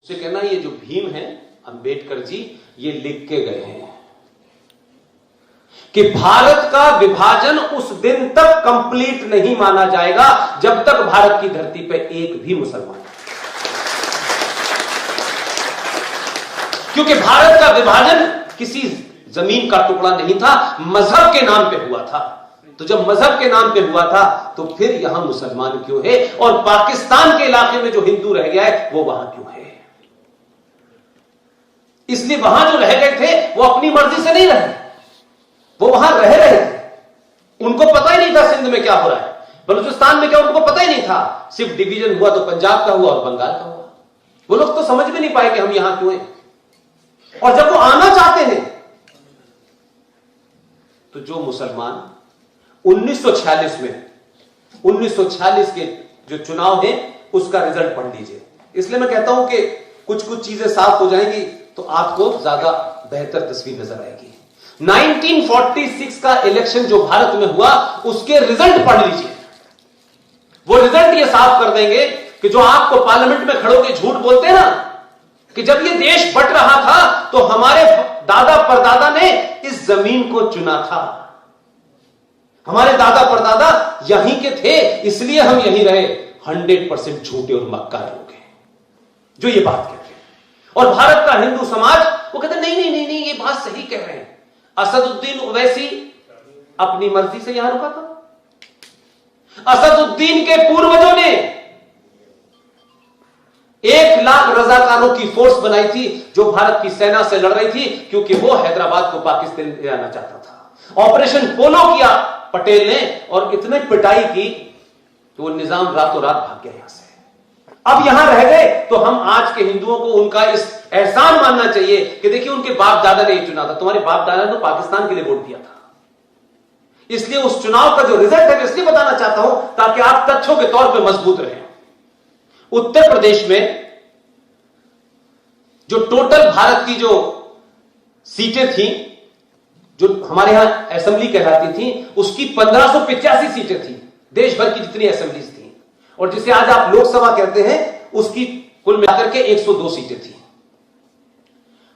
से कहना ये जो भीम है अंबेडकर जी ये लिख के गए हैं कि भारत का विभाजन उस दिन तक कंप्लीट नहीं माना जाएगा जब तक भारत की धरती पर एक भी मुसलमान, क्योंकि भारत का विभाजन किसी जमीन का टुकड़ा नहीं था, मजहब के नाम पे हुआ था। तो जब मजहब के नाम पे हुआ था तो फिर यहां मुसलमान क्यों है, और पाकिस्तान के इलाके में जो हिंदू रह गया है वो वहां क्यों है? इसलिए वहां जो रह गए थे वो अपनी मर्जी से नहीं रहे, वो वहां रह रहे थे। उनको पता ही नहीं था सिंध में क्या हो रहा है, बलूचिस्तान में क्या, उनको पता ही नहीं था। सिर्फ डिवीजन हुआ तो पंजाब का हुआ और बंगाल का हुआ। वो लोग तो समझ भी नहीं पाए कि हम यहां क्यों हैं। और जब वो आना चाहते हैं तो जो मुसलमान 1946 में 1946 के जो चुनाव है उसका रिजल्ट पढ़ लीजिए। इसलिए मैं कहता हूं कि कुछ कुछ चीजें साफ हो जाएंगी तो आपको ज्यादा बेहतर तस्वीर नजर आएगी। 1946 का इलेक्शन जो भारत में हुआ उसके रिजल्ट पढ़ लीजिए। वो रिजल्ट ये साफ कर देंगे कि जो आपको पार्लियामेंट में खड़े होकर झूठ बोलते हैं ना कि जब ये देश बट रहा था तो हमारे दादा परदादा ने इस जमीन को चुना था, हमारे दादा परदादा यहीं के थे इसलिए हम यहीं रहे। 100% झूठे और मक्कार लोग हैं जो ये बात कहते हैं। और भारत का हिंदू समाज वो कहते नहीं नहीं नहीं नहीं ये बात सही कह रहे हैं। असदुद्दीन ओवैसी अपनी मर्जी से यहां रुका था। असदुद्दीन के पूर्वजों ने 1 लाख रजाकारों की फोर्स बनाई थी जो भारत की सेना से लड़ रही थी, क्योंकि वो हैदराबाद को पाकिस्तान ले जाना चाहता था। ऑपरेशन पोलो किया पटेल ने और इतने पिटाई की तो वो निजाम रातों रात भाग गया यहां से। अब यहां रह गए तो हम आज के हिंदुओं को उनका इस एहसान मानना चाहिए कि देखिए उनके बाप दादा ने चुना था। तुम्हारे बाप दादा ने तो पाकिस्तान के लिए वोट दिया था। इसलिए उस चुनाव का जो रिजल्ट है इसलिए बताना चाहता हूं ताकि आप तथ्यों के तौर पर मजबूत रहें। उत्तर प्रदेश में जो टोटल भारत की जो सीटें थी जो हमारे यहां असेंबली कहलाती थी उसकी 1585 सीटें थी, देश भर की जितनी असेंबलीज थी। और जिसे आज आप लोकसभा कहते हैं उसकी कुल मिलाकर के 102 सीटें थी।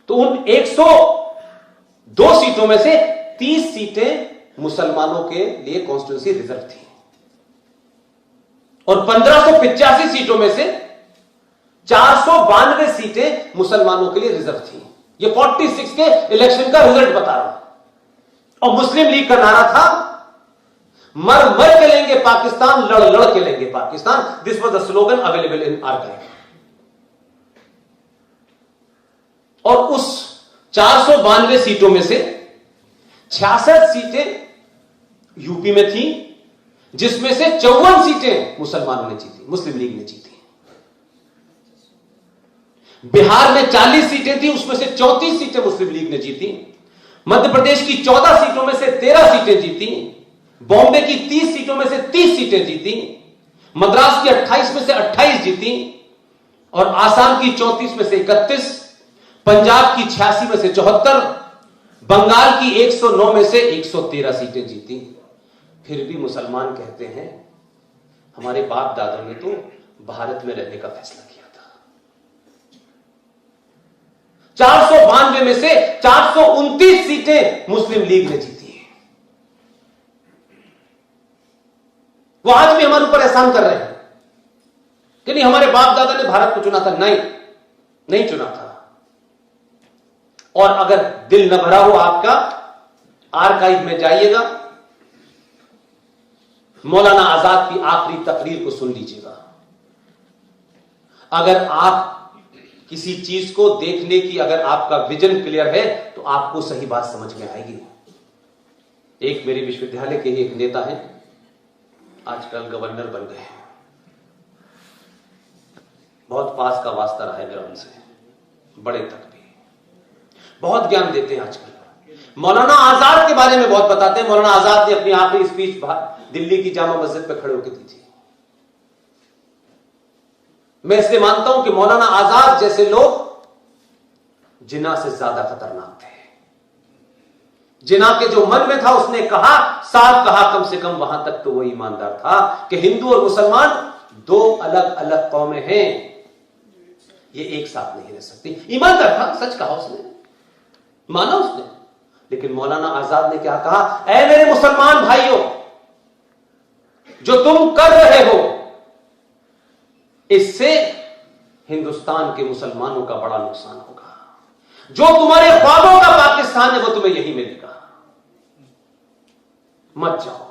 तो उन 102 सीटों में से 30 सीटें मुसलमानों के लिए कॉन्स्टिट्यूंसी रिजर्व थी और 1585 सीटों में से 492 सीटें मुसलमानों के लिए रिजर्व थी। ये 46 के इलेक्शन का रिजल्ट बता रहा हूं। और मुस्लिम लीग का नारा था मर मर के लेंगे पाकिस्तान, लड़ लड़ के लेंगे Pakistan. This was the slogan available in archive. और उस 492 सीटों में से 66 सीटें यूपी में थी, जिसमें से 54 सीटें मुसलमानों ने जीती, मुस्लिम लीग ने जीती। बिहार में 40 सीटें थी, उसमें से 34 सीटें मुस्लिम लीग ने जीती। मध्य प्रदेश की 14 सीटों में से 13 सीटें जीती। बॉम्बे की 30 सीटों में से 30 सीटें जीती। मद्रास की 28 में से 28 जीती और आसाम की 34 में से 31, पंजाब की 86 में से 74, बंगाल की 109 में से 113 सीटें जीती। फिर भी मुसलमान कहते हैं हमारे बाप दादा ने तो भारत में रहने का फैसला किया था। 492 में से 429 सीटें मुस्लिम लीग ने जीती है। वो आज भी हमारे ऊपर एहसान कर रहे हैं कि नहीं हमारे बाप दादा ने भारत को चुना था। नहीं चुना था। और अगर दिल न भरा हो आपका, आर्काइव में जाइएगा, मौलाना आजाद की आखिरी तकरीर को सुन लीजिएगा। अगर आप किसी चीज को देखने की अगर आपका विजन क्लियर है तो आपको सही बात समझ में आएगी। एक मेरे विश्वविद्यालय के ही एक नेता हैं, आजकल गवर्नर बन गए हैं। बहुत पास का वास्ता रहा है मेरा उनसे, बड़े तक भी बहुत ज्ञान देते हैं आजकल। मौलाना आजाद के बारे में बहुत बताते हैं। मौलाना आजाद ने अपनी आखिरी स्पीच दिल्ली की जामा मस्जिद पर खड़े होकर दी थी। मैं इसलिए मानता हूं कि मौलाना आजाद जैसे लोग जिन्ना से ज्यादा खतरनाक थे। जिन्ना के जो मन में था उसने कहा, साफ कहा, कम से कम वहां तक तो वो ईमानदार था कि हिंदू और मुसलमान दो अलग अलग कौमें हैं। ये एक साथ नहीं रह सकती। ईमानदार था, सच कहा उसने, माना उसने। लेकिन मौलाना आजाद ने क्या कहा, ऐ मेरे मुसलमान भाइयों, जो तुम कर रहे हो इससे हिंदुस्तान के मुसलमानों का बड़ा नुकसान होगा। जो तुम्हारे ख्वाबों का पाकिस्तान है वो तुम्हें यही मिलेगा, मत जाओ।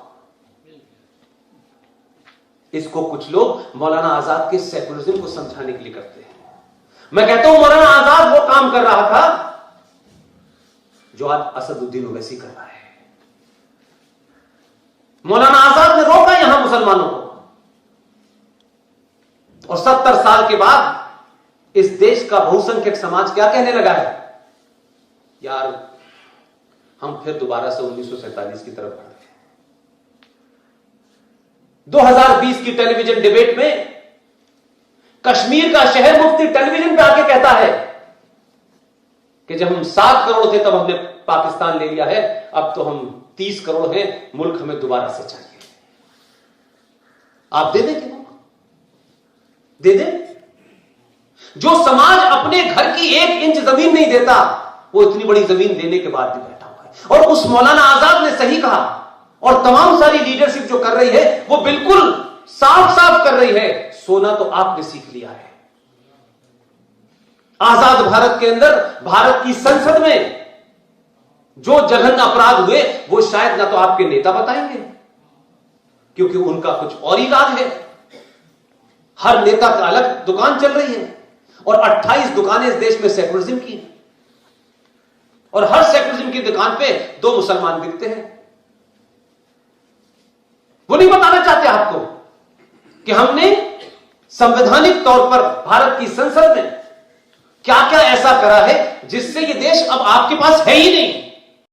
इसको कुछ लोग मौलाना आजाद के सेकुलरिज्म को समझाने के लिए करते हैं। मैं कहता हूं मौलाना आजाद वो काम कर रहा था जो आज असदुद्दीन ओवैसी कर रहा है। मौलाना आजाद ने रोका यहां मुसलमानों को, और 70 साल के बाद इस देश का बहुसंख्यक समाज क्या कहने लगा है, यार हम फिर दोबारा से 1947 की तरफ बढ़ गए। 2020 की टेलीविजन डिबेट में कश्मीर का शहर मुफ्ती टेलीविजन पे आके कहता है कि जब हम 7 करोड़ थे तब हमने पाकिस्तान ले लिया है, अब तो हम 30 करोड़ हैं, मुल्क हमें दोबारा से चाहिए। आप दे देंगे, दे दे। जो समाज अपने घर की 1 इंच जमीन नहीं देता, वो इतनी बड़ी जमीन देने के बाद भी बैठा हुआ है। और उस मौलाना आजाद ने सही कहा, और तमाम सारी लीडरशिप जो कर रही है वो बिल्कुल साफ साफ कर रही है, सोना तो आपने सीख लिया है। आजाद भारत के अंदर, भारत की संसद में जो जघन्य अपराध हुए वो शायद ना तो आपके नेता बताएंगे, क्योंकि उनका कुछ और इराद है। हर नेता का अलग दुकान चल रही है, और 28 दुकानें इस देश में सेकुलरिज्म की हैं, और हर सेकुलरिज्म की दुकान पे 2 मुसलमान बिकते हैं। वो नहीं बताना चाहते आपको कि हमने संवैधानिक तौर पर भारत की संसद में क्या क्या ऐसा करा है जिससे ये देश अब आपके पास है ही नहीं।